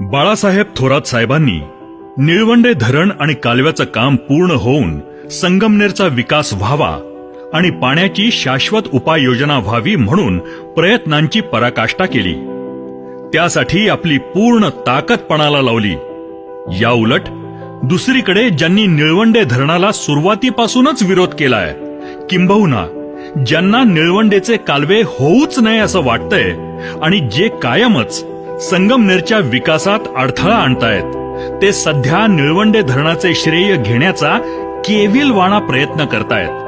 बाळासाहेब थोरात साहेबांनी निळवंडे धरण आणि कालव्याचं काम पूर्ण होऊन संगमनेरचा विकास व्हावा आणि पाण्याची शाश्वत उपाययोजना व्हावी म्हणून प्रयत्नांची पराकाष्ठा केली. त्यासाठी आपली पूर्ण ताकद पणाला लावली. या उलट दुसरीकडे ज्यांनी निळवंडे धरणाला सुरुवातीपासूनच विरोध केलाय, किंबहुना ज्यांना निळवंडेचे कालवे होऊच नये असं वाटतंय आणि जे कायमच संगमनेरच्या विकासात अडथळा आणतायत, ते सध्या निळवंडे धरणाचे श्रेय घेण्याचा केविलवाणा प्रयत्न करतायत.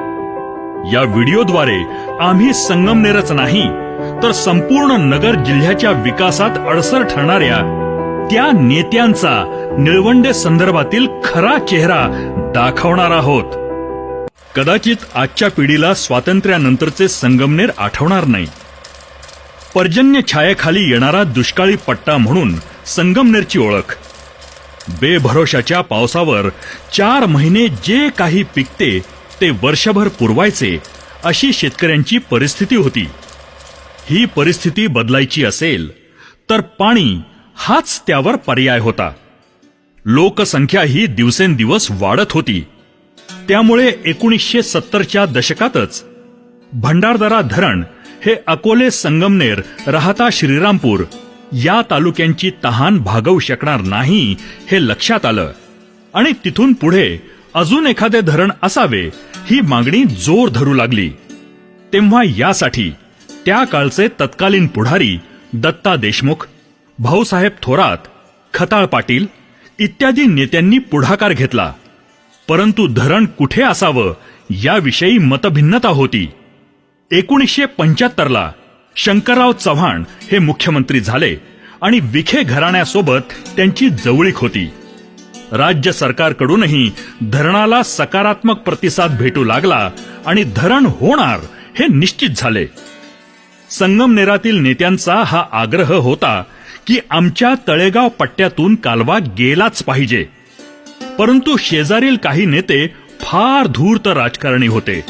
या व्हिडिओद्वारे आम्ही संगमनेरच नाही तर संपूर्ण नगर जिल्ह्याच्या विकासात अडसर ठरणाऱ्या त्या नेत्यांचा निळवंडे संदर्भातील खरा चेहरा दाखवणार आहोत. कदाचित आजच्या पिढीला स्वातंत्र्यानंतरचे संगमनेर आठवणार नाही. पर्जन्य छायेखाली येणारा दुष्काळी पट्टा म्हणून संगमनेरची ओळख. बेभरोशाच्या पावसावर 4 महिने जे काही पिकते ते वर्षभर पुरवायचे अशी शेतकऱ्यांची परिस्थिती होती. ही परिस्थिती बदलायची असेल तर पाणी हाच त्यावर पर्याय होता. लोकसंख्या ही दिवसेंदिवस वाढत होती. त्यामुळे 1970च्या दशकातच भंडारदरा धरण हे अकोले, संगमनेर, राहता श्रीरामपूर या तालुक्यांची तहान भागवू शकणार नाही हे लक्षात आलं आणि तिथून पुढे अजून एखादे धरण असावे ही मागणी जोर धरू लागली. तेव्हा यासाठी त्या काळचे तत्कालीन पुढारी दत्ता देशमुख, भाऊसाहेब थोरात, खताळ पाटील इत्यादी नेत्यांनी पुढाकार घेतला. परंतु धरण कुठे असावं याविषयी मतभिन्नता होती. 1975ला शंकरराव चव्हाण हे मुख्यमंत्री झाले आणि विखे घराण्यासोबत त्यांची जवळीक होती. राज्य सरकारकडूनही धरणाला सकारात्मक प्रतिसाद भेटू लागला आणि धरण होणार हे निश्चित झाले. संगमनेरातील नेत्यांचा हा आग्रह होता की आमच्या तळेगाव पट्ट्यातून कालवा गेलाच पाहिजे. परंतु शेजारील काही नेते फार धूर्त राजकारणी होते.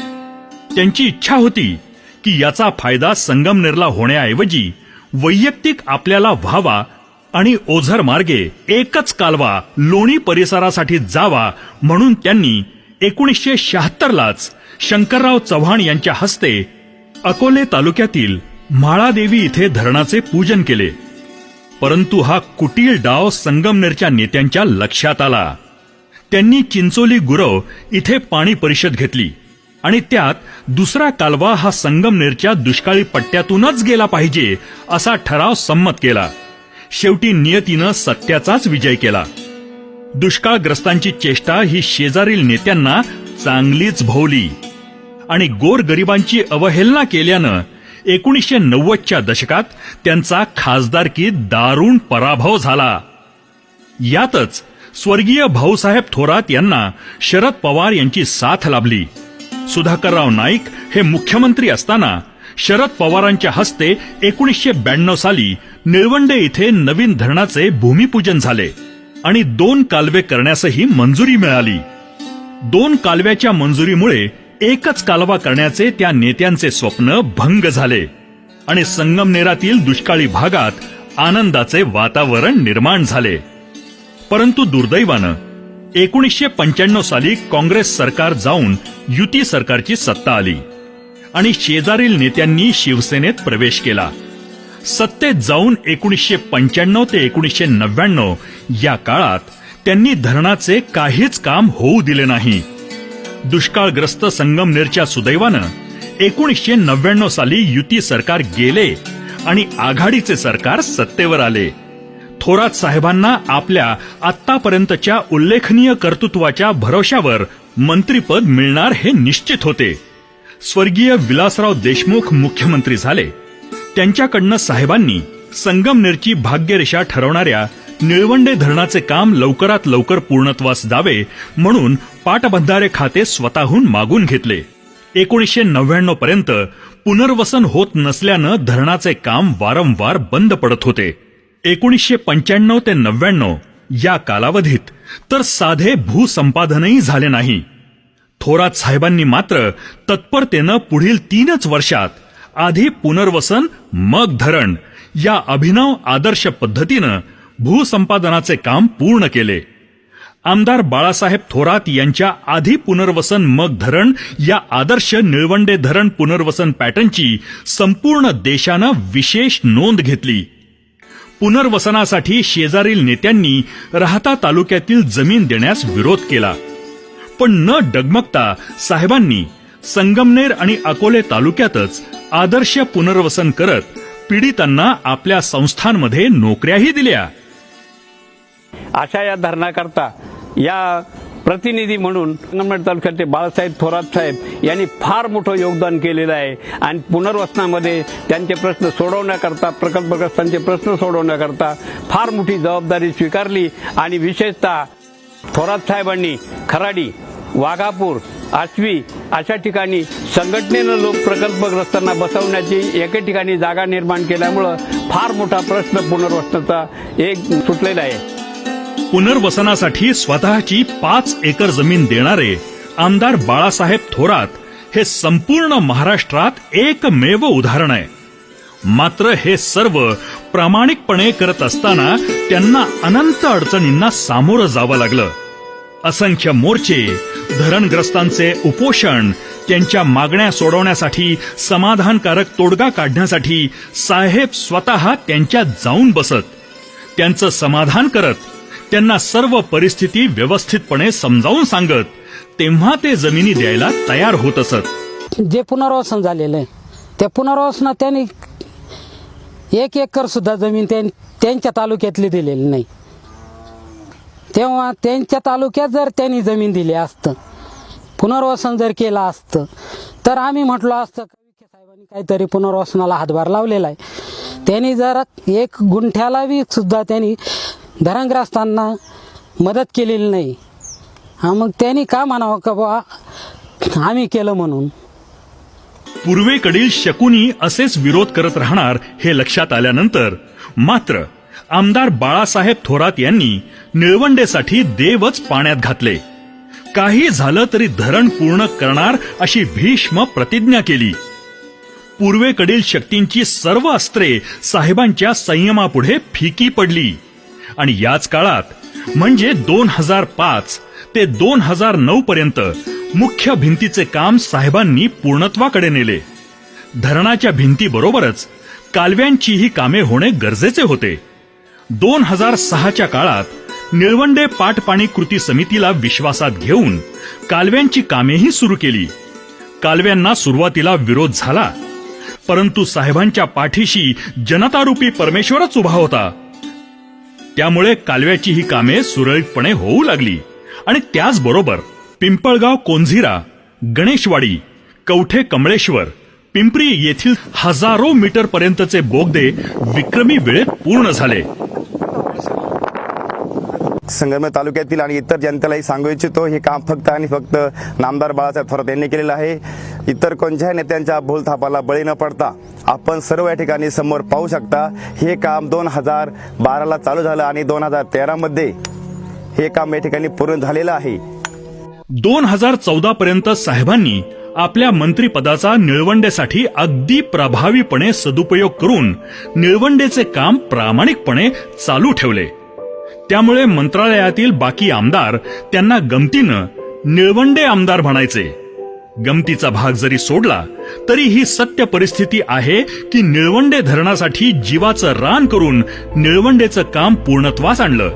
त्यांची इच्छा होती की याचा फायदा संगमनेरला होण्याऐवजी वैयक्तिक आपल्याला व्हावा आणि ओझर मार्गे एकच कालवा लोणी परिसरासाठी जावा म्हणून त्यांनी 1976लाच शंकरराव चव्हाण यांच्या हस्ते अकोले तालुक्यातील म्हाळादेवी इथे धरणाचे पूजन केले. परंतु हा कुटील डाव संगमनेरच्या नेत्यांच्या लक्षात आला. त्यांनी चिंचोली गुरव इथे पाणी परिषद घेतली आणि त्यात दुसरा कालवा हा संगमनेरच्या दुष्काळी पट्ट्यातूनच गेला पाहिजे असा ठराव संमत केला. शेवटी नियतीनं सत्याचाच विजय केला. दुष्काळग्रस्तांची चेष्टा ही शेजारील नेत्यांना चांगलीच भोवली आणि गोरगरिबांची अवहेलना केल्यानं 1990च्या दशकात त्यांचा खासदारकीत दारुण पराभव झाला. यातच स्वर्गीय भाऊसाहेब थोरात यांना शरद पवार यांची साथ लाभली. सुधाकरराव नाईक हे मुख्यमंत्री असताना शरद पवारांच्या हस्ते 1992 साली निळवंडे इथे नवीन धरणाचे भूमिपूजन झाले आणि 2 कालवे करण्यासही मंजुरी मिळाली. 2 कालव्याच्या मंजुरीमुळे एकच कालवा करण्याचे त्या नेत्यांचे स्वप्न भंग झाले आणि संगमनेरातील दुष्काळी भागात आनंदाचे वातावरण निर्माण झाले. परंतु दुर्दैवानं 1995 साली काँग्रेस सरकार जाऊन युती सरकारची सत्ता आली आणि शेजारील नेत्यांनी शिवसेनेत प्रवेश केला. सत्तेत जाऊन 1995 ते 1999 या काळात त्यांनी धरणाचे काहीच काम होऊ दिले नाही. दुष्काळग्रस्त संगमनेरच्या सुदैवानं 1999 साली युती सरकार गेले आणि आघाडीचे सरकार सत्तेवर आले. थोरात साहेबांना आपल्या आतापर्यंतच्या उल्लेखनीय कर्तृत्वाच्या भरोशावर मंत्रीपद मिळणार हे निश्चित होते. स्वर्गीय विलासराव देशमुख मुख्यमंत्री झाले. त्यांच्याकडनं साहेबांनी संगमनेरची भाग्यरेषा ठरवणाऱ्या निळवंडे धरणाचे काम लवकरात लवकर पूर्णत्वास जावे म्हणून पाटबंधारे खाते स्वतःहून मागून घेतले. 1999 पर्यंत पुनर्वसन होत नसल्यानं धरणाचे काम वारंवार बंद पडत होते. 1995 ते 99 या कालावधीत तर साधे भूसंपादनही झाले नाही. थोरात साहेबांनी मात्र तत्परतेनं पुढील 3च वर्षात आधी पुनर्वसन मग धरण या अभिनव आदर्श पद्धतीनं भूसंपादनाचे काम पूर्ण केले. आमदार बाळासाहेब थोरात यांच्या आधी पुनर्वसन मग धरण या आदर्श निळवंडे धरण पुनर्वसन पॅटर्नची संपूर्ण देशानं विशेष नोंद घेतली. पुनर्वसनासाठी शेजारील नेत्यांनी राहता तालुक्यातील जमीन देण्यास विरोध केला, पण न डगमगता साहेबांनी संगमनेर आणि अकोले तालुक्यातच आदर्श पुनर्वसन करत पीडितांना आपल्या संस्थांमध्ये नोकऱ्याही दिल्या. अशा या धरणाकरता या प्रतिनिधी म्हणून संगमनेर तालुक्याचे बाळासाहेब थोरात साहेब यांनी फार मोठं योगदान केलेलं आहे आणि पुनर्वसनामध्ये त्यांचे प्रश्न सोडवण्याकरता, प्रकल्पग्रस्तांचे प्रश्न सोडवण्याकरता फार मोठी जबाबदारी स्वीकारली. आणि विशेषतः थोरात साहेबांनी खराडी, वाघापूर, आश्वी अशा ठिकाणी संघटनेनं लोक प्रकल्पग्रस्तांना बसवण्याची एके ठिकाणी जागा निर्माण केल्यामुळं फार मोठा प्रश्न पुनर्वसनाचा एक सुटलेला आहे. पुनर्वसनासाठी स्वतःची 5 एकर जमीन देणारे आमदार बाळासाहेब थोरात हे संपूर्ण महाराष्ट्रात एकमेव उदाहरण आहे. मात्र हे सर्व प्रामाणिकपणे करत असताना त्यांना अनंत अडचणींना सामोरं जावं लागलं. असंख्य मोर्चे, धरणग्रस्तांचे उपोषण, त्यांच्या मागण्या सोडवण्यासाठी समाधानकारक तोडगा काढण्यासाठी साहेब स्वतः त्यांच्यात जाऊन बसत, त्यांचं समाधान करत, त्यांना सर्व परिस्थिती व्यवस्थितपणे समजावून सांगत, तेव्हा ते जमिनी द्यायला तयार होत असत. जे पुनर्वसन झालेलं आहे त्या पुनर्वसनात त्यांनी 1 एकर सुद्धा जमीन त्यांच्या तालुक्यातली दिलेली नाही. तेव्हा त्यांच्या तालुक्यात जर त्यांनी जमीन दिली असतं, पुनर्वसन जर केलं असतं, तर आम्ही म्हटलो असतं विखे साहेबांनी काहीतरी पुनर्वसनाला हातभार लावलेला आहे. त्यांनी जर 1 गुंठ्याला बी सुद्धा त्यांनी धरणग्रस्तांना मदत केलेली नाही. मग त्यांनी का म्हणावं का बा आम्ही केलं म्हणून. पूर्वेकडील शकुनी असेच विरोध करत राहणार हे लक्षात आल्यानंतर मात्र आमदार बाळासाहेब थोरात यांनी निळवंडेसाठी देवच पाण्यात घातले. काही झालं तरी धरण पूर्ण करणार अशी भीष्म प्रतिज्ञा केली. पूर्वेकडील शक्तींची सर्व अस्त्रे साहेबांच्या संयमापुढे फिकी पडली आणि याच काळात म्हणजे 2005 ते 2009 पर्यंत मुख्य भिंतीचे काम साहेबांनी पूर्णत्वाकडे नेले. धरणाच्या भिंतीबरोबरच कालव्यांचीही कामे होणे गरजेचे होते. 2006च्या काळात निळवंडे पाटपाणी कृती समितीला विश्वासात घेऊन कालव्यांची कामेही सुरू केली. कालव्यांना सुरुवातीला विरोध झाला, परंतु साहेबांच्या पाठीशी जनतारूपी परमेश्वरच उभा होता. त्यामुळे कालव्याची ही कामे सुरळीतपणे होऊ लागली आणि त्याचबरोबर पिंपळगाव कोंझिरा, गणेशवाडी, कवठे कमळेश्वर, पिंपरी येथील हजारो मीटर पर्यंतचे बोगदे विक्रमी वेळेत पूर्ण झाले. संगमनेर तालुक्यातील आणि इतर जनतेलाही सांगू इच्छितो, हे काम फक्त आणि फक्त नामदार बाळासाहेब थोरात यांनी केलेलं आहे. इतर कोणत्याही नेत्यांच्या भूलथापाला बळी न पडता आपण सर्व या ठिकाणी समोर पाहू शकता. हे काम 2012ला चालू झालं आणि 2013 मध्ये हे काम या ठिकाणी पूर्ण झालेलं आहे. 2014 पर्यंत साहेबांनी आपल्या मंत्रिपदाचा निळवंडेसाठी अगदी प्रभावीपणे सदुपयोग करून निळवंडेचे काम प्रामाणिकपणे चालू ठेवले. त्यामुळे मंत्रालयातील बाकी आमदार त्यांना गमतीनं निळवंडे आमदार म्हणायचे. गमतीचा भाग जरी सोडला तरी ही सत्य परिस्थिती आहे की निळवंडे धरणासाठी जीवाचं रान करून निळवंडेचं काम पूर्णत्वास आणलं.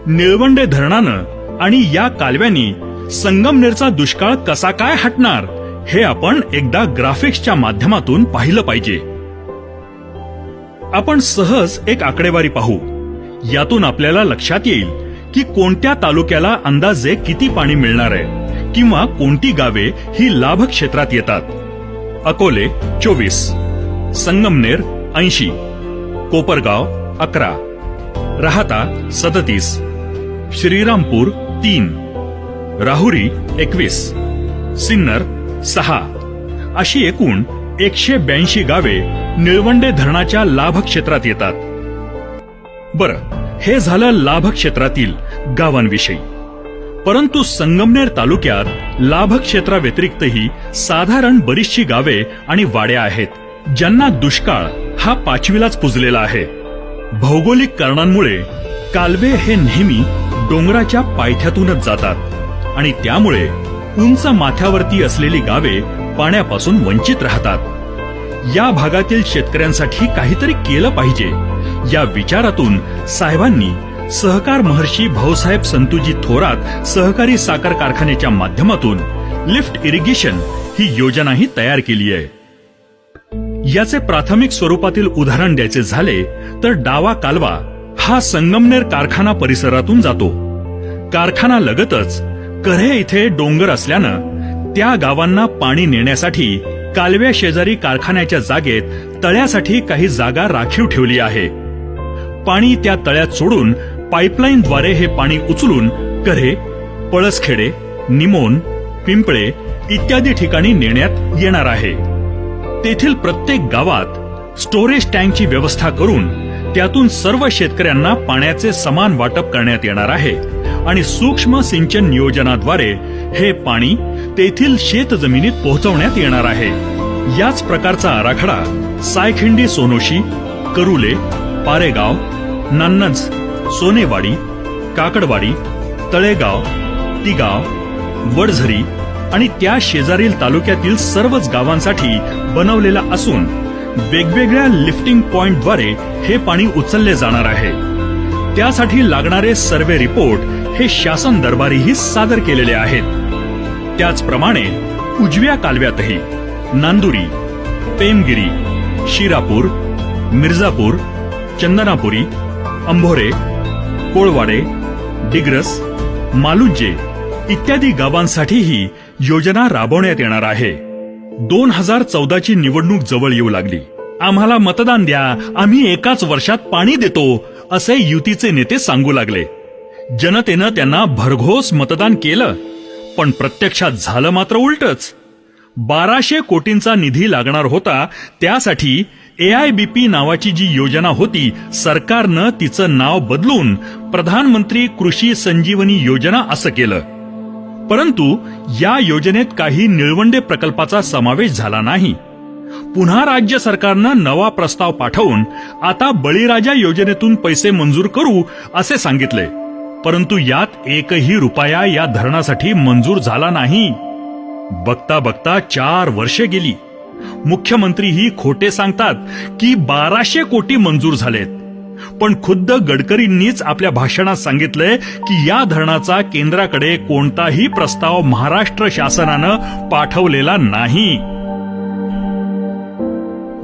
निळवंडे धरणानं आणि या कालव्यांनी संगमनेरचा दुष्काळ कसा काय हटणार हे आपण एकदा ग्राफिक्सच्या माध्यमातून पाहिलं पाहिजे. आपण सहज एक आकडेवारी पाहू. यातून आपल्याला लक्षात येईल की कोणत्या तालुक्याला अंदाजे किती पाणी मिळणार आहे किंवा कोणती गावे ही लाभ क्षेत्रात येतात. अकोले 24, संगमनेर 80, कोपरगाव 11, राहाता 37, श्रीरामपूर 3, राहुरी 21, सिन्नर 6 अशी एकूण 182 गावे निळवंडे धरणाच्या लाभ क्षेत्रात येतात. बरं, हे झालं लाभ क्षेत्रातील गावांविषयी. परंतु संगमनेर तालुक्यात लाभ क्षेत्राव्यतिरिक्तही साधारण बरीचशी गावे आणि वाड्या आहेत ज्यांना दुष्काळ हा 5वीलाच पुजलेला आहे. भौगोलिक कारणांमुळे कालवे हे नेहमी डोंगराच्या पायथ्यातूनच जातात आणि त्यामुळे उंच माथ्यावरती असलेली गावे पाण्यापासून वंचित राहतात। या भागातील शेतकऱ्यांसाठी काहीतरी केलं पाहिजे या विचारातून साहेबांनी सहकार महर्षी भाऊसाहेब संतुजी थोरात सहकारी साखर कारखान्याच्या माध्यमातून लिफ्ट इरिगेशन ही योजनाही तयार केली आहे। याचे प्राथमिक स्वरूपातील उदाहरण द्यायचे झाले तर डावा कालवा हा संगमनेर कारखाना परिसरातून जातो। कारखाना लगतच कऱ्हे इथे डोंगर असल्यानं त्या गावांना पाणी नेण्यासाठी कालव्या शेजारी कारखान्याच्या जागेत तळ्यासाठी काही जागा राखीव ठेवली आहे। पाणी त्या तळ्यात सोडून पाईपलाईनद्वारे हे पाणी उचलून कऱ्हे, पळसखेडे, निमोन, पिंपळे इत्यादी ठिकाणी नेण्यात येणार आहे। तेथील प्रत्येक गावात स्टोरेज टँकची व्यवस्था करून त्यातून सर्व शेतकऱ्यांना पाण्याचे समान वाटप करण्यात येणार आहे आणि सूक्ष्म सिंचन नियोजनाद्वारे हे पाणी तेथील शेतजमिनीत पोहोचवण्यात येणार आहे। याच प्रकारचा आराखडा सायखिंडी सोनोशी, करुले, पारेगाव, नान्नज, सोनेवाडी, काकडवाडी, तळेगाव, तिगाव, वडझरी आणि त्या शेजारील तालुक्यातील सर्वच गावांसाठी बनवलेला असून वेगवेगळ्या लिफ्टिंग पॉइंटद्वारे हे पाणी उचलले जाणार आहे। त्यासाठी लागणारे सर्वे रिपोर्ट हे शासन दरबारीही सादर केलेले आहेत। त्याचप्रमाणे उजव्या कालव्यातही नांदुरी, पेमगिरी, शिरापूर, मिर्जापूर, चंदनापुरी, अंभोरे, कोळवाडे, डिग्रस, मालुंजे इत्यादी गावांसाठीही योजना राबवण्यात येणार आहे। 2014ची निवडणूक जवळ येऊ लागली। आम्हाला मतदान द्या, आम्ही एकाच वर्षात पाणी देतो असे युतीचे नेते सांगू लागले। जनतेनं त्यांना भरघोस मतदान केलं, पण प्रत्यक्षात झालं मात्र उलटच। 1200 कोटींचा निधी लागणार होता, त्यासाठी AIBP नावाची जी योजना होती सरकारनं तिचं नाव बदलून प्रधानमंत्री कृषी संजीवनी योजना असं केलं। परंतु या योजनेत काही निळवंडे प्रकल्पाचा समावेश झाला नाही। पुन्हा राज्य सरकारनं नवा प्रस्ताव पाठवून आता बळीराजा योजनेतून पैसे मंजूर करू असे सांगितले, परंतु यात एकही रुपया या धरणासाठी मंजूर झाला नाही। बघता बघता 4 वर्षे गेली। मुख्यमंत्रीही खोटे सांगतात की 1200 कोटी मंजूर झालेत, पण खुद्द गडकरींनीच आपल्या भाषणात सांगितलंय की या धरणाचा केंद्राकडे कोणताही प्रस्ताव महाराष्ट्र शासनानं पाठवलेला नाही।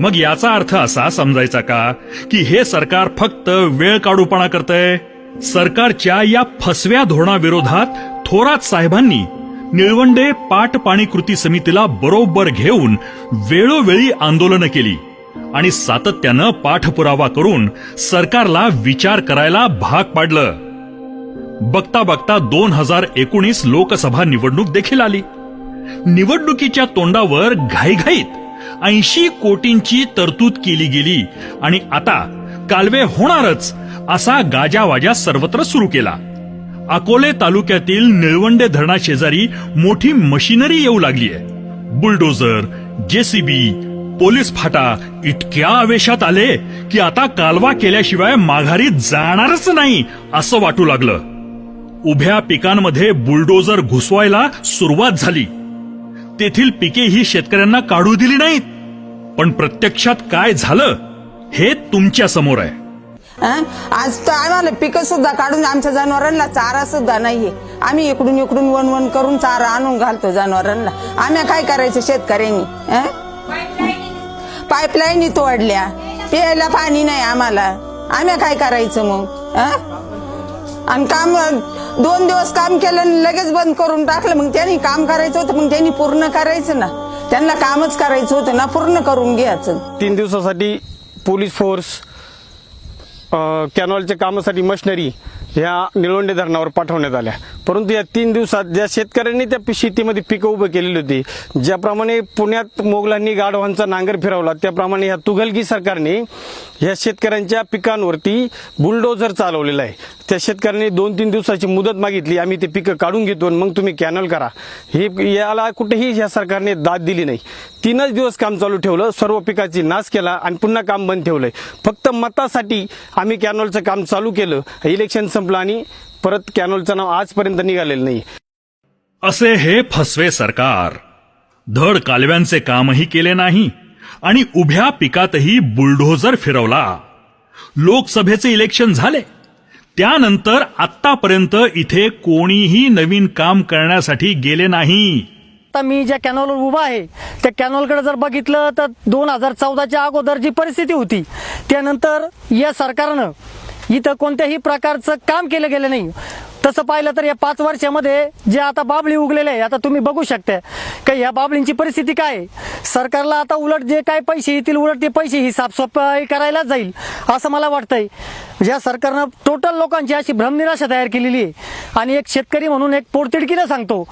मग याचा अर्थ असा समजायचा का की हे सरकार फक्त वेळ काढूपणा करतंय? सरकारच्या या फसव्या धोरणाविरोधात थोरात साहेबांनी निळवंडे पाट पाणी कृती समितीला बरोबर घेऊन वेळोवेळी आंदोलनं केली आणि सातत्यानं पाठपुरावा करून सरकारला विचार करायला भाग पाडलं। बघता बघता 2019 लोकसभा निवडणूक देखील आली। निवडणुकीच्या तोंडावर घाईघाईत 80 कोटींची तरतूद केली गेली आणि आता कालवे होणारच असा गाजावाजा सर्वत्र सुरू केला। अकोले तालुक्यातील निळवंडे धरणाशेजारी मोठी मशिनरी येऊ लागली आहे। बुलडोझर, JCB, पोलीस फाटा इतक्या आवेशात आले की आता कालवा केल्याशिवाय माघारी जाणारच नाही असं वाटू लागलं। उभ्या पिकांमध्ये बुलडोझर घुसवायला सुरुवात झाली। तेथील पिके ही शेतकऱ्यांना काढू दिली नाहीत, पण प्रत्यक्षात काय झालं हे तुमच्या समोर आहे। आज तर आम्हाला पिकं सुद्धा काढून आमच्या जनावरांना चारा सुद्धा नाहीये। आम्ही इकडून इकडून वन करून चारा आणून घालतो जनावरांना। आम्ही काय करायचं शेतकऱ्यांनी? पाईपलाईन तोडल्या, प्यायला पाणी नाही आम्हाला, आम्ही काय करायचं मग? आणि काम 2 दिवस काम केलं लगेच बंद करून टाकलं। मग त्यांनी काम करायचं होतं, मग त्यांनी पूर्ण करायचं ना, त्यांना कामच करायचं होतं ना, पूर्ण करून घ्यायचं। 3 दिवसासाठी पोलीस फोर्स, कॅनॉलच्या कामासाठी मशिनरी ह्या निळवंडे धरणावर पाठवण्यात आल्या, परंतु या 3 दिवसात ज्या शेतकऱ्यांनी त्या शेतीमध्ये पिकं उभं केलेली होती, ज्याप्रमाणे पुण्यात मोगलांनी गाढवांचा नांगर फिरवला, त्याप्रमाणे या तुघलकी सरकारने या शेतकऱ्यांच्या पिकांवरती बुलडोझर चालवलेला आहे. त्या शेतकऱ्यांनी 2-3 दिवसाची मुदत मागितली, आम्ही ते पिकं काढून घेतो आणि मग तुम्ही कॅनल करा. हे याला कुठेही या सरकारने दाद दिली नाही. 3च दिवस काम चालू ठेवलं, सर्व पिकाची नाश केला आणि पुन्हा काम बंद ठेवलंय. फक्त मतासाठी आम्ही कॅनलचं काम चालू केलं. इलेक्शन संपलं आणि परत कॅनलचं नाव आजपर्यंत निघालेलं नाही. असे हे फसवे सरकार धड कालव्यांचे कामही केले नाही आणि उभ्या पिकातही बुलडोझर फिरवला. लोकसभेचे इलेक्शन झाले त्यानंतर आतापर्यंत इथे कोणीही नवीन काम करण्यासाठी गेले नाही. आता मी ज्या कॅनॉलवर उभा आहे त्या कॅनॉलकडे जर बघितलं तर 2014च्या अगोदर जी परिस्थिती होती त्यानंतर या सरकारनं इथं कोणत्याही प्रकारचं काम केलं गेलं नाही. तसं पाहिलं तर या 5 वर्षामध्ये जे आता बाबळी उगलेले आहे, आता तुम्ही बघू शकता का या बाबळींची परिस्थिती काय आहे. सरकारला आता उलट जे काय पैसे येतील उलट ते पैसे ही साफसफाई करायला जाईल असं मला वाटतंय. या सरकारनं टोटल लोकांची अशी भ्रमनिराशा तयार केलेली आहे. आणि एक शेतकरी म्हणून एक पोटतिडकीनं सांगतो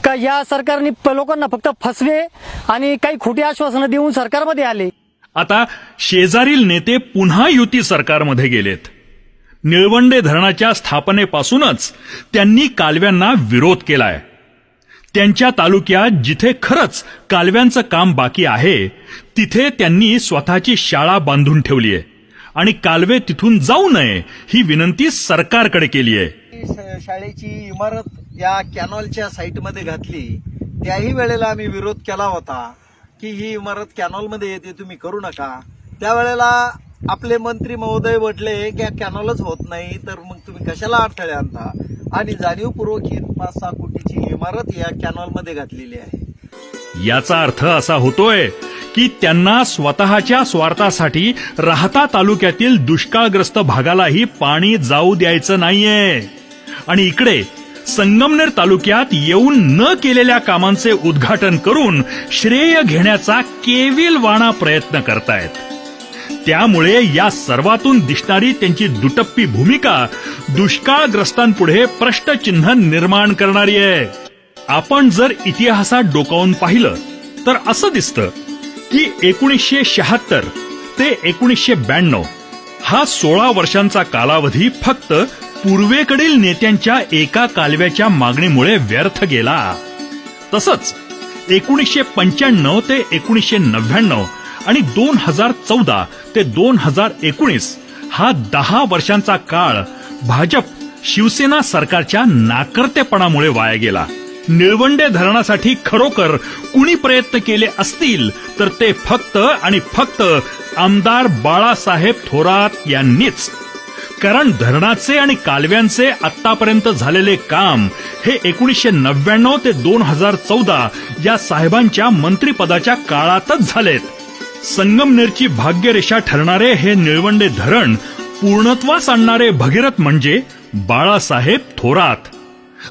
का या सरकारने लोकांना फक्त फसवे आणि काही खोटी आश्वासनं देऊन सरकारमध्ये आले. आता शेजारील नेते पुन्हा युती सरकारमध्ये गेलेत. निळवंडे धरणाच्या स्थापनेपासूनच त्यांनी कालव्यांना विरोध केलाय. त्यांच्या तालुक्यात जिथे खरंच कालव्यांचं काम बाकी आहे तिथे त्यांनी स्वतःची शाळा बांधून ठेवली आहे आणि कालवे तिथून जाऊ नये ही विनंती सरकारकडे केली आहे. शाळेची इमारत या कॅनॉलच्या साईटमध्ये घातली, त्याही वेळेला आम्ही विरोध केला होता की ही इमारत कॅनॉलमध्ये येते, तुम्ही करू नका. त्यावेळेला आपले मंत्री महोदय म्हटले की कॅनॉलच होत नाही तर मग तुम्ही कशाला अडथळे आणता, आणि जाणीवपूर्वक ही 5-6 कोटीची इमारत या कॅनॉलमध्ये घातलेली आहे. याचा अर्थ असा होतोय की त्यांना स्वतःच्या स्वार्थासाठी राहता तालुक्यातील दुष्काळग्रस्त भागालाही पाणी जाऊ द्यायचं नाहीये. आणि इकडे संगमनेर तालुक्यात येऊन न केलेल्या कामांचे उद्घाटन करून श्रेय घेण्याचा केविलवाणा प्रयत्न करतायत. त्यामुळे या सर्वातून दिसणारी त्यांची दुटप्पी भूमिका दुष्काळग्रस्तांपुढे प्रश्नचिन्ह निर्माण करणारी आहे. आपण जर इतिहासात डोकावून पाहिलं तर असं दिसतं की 1976 ते 1992 हा 16 वर्षांचा कालावधी फक्त पूर्वेकडील नेत्यांच्या एका कालव्याच्या मागणीमुळे व्यर्थ गेला. तसंच 1995 ते 1999 आणि 2014 ते 2019 हा 10 वर्षांचा काळ भाजप शिवसेना सरकारच्या नाकर्तेपणामुळे वाया गेला. निळवंडे धरणासाठी खरोखर कुणी प्रयत्न केले असतील तर ते फक्त आणि फक्त आमदार बाळासाहेब थोरात यांनीच. कारण धरणाचे आणि कालव्यांचे आतापर्यंत झालेले काम हे 1999 ते 2014 या साहेबांच्या मंत्रिपदाच्या काळातच झालेत. संगमनेरची भाग्यरेषा ठरणारे हे निळवंडे धरण पूर्णत्वास आणणारे भगीरथ म्हणजे बाळासाहेब थोरात.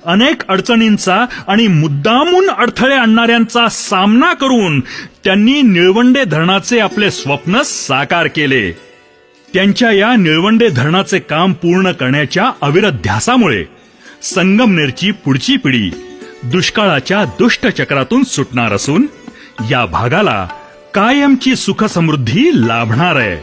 अनेक अडचणींचा आणि मुद्दामून अडथळे आणणाऱ्यांचा सामना करून त्यांनी निळवंडे धरणाचे आपले स्वप्न साकार केले. त्यांच्या या निळवंडे धरणाचे काम पूर्ण करण्याच्या अविरत ध्यासामुळे संगमनेरची पुढची पिढी दुष्काळाच्या दुष्टचक्रातून सुटणार असून या भागाला कायमची सुखसमृद्धी लाभणार आहे.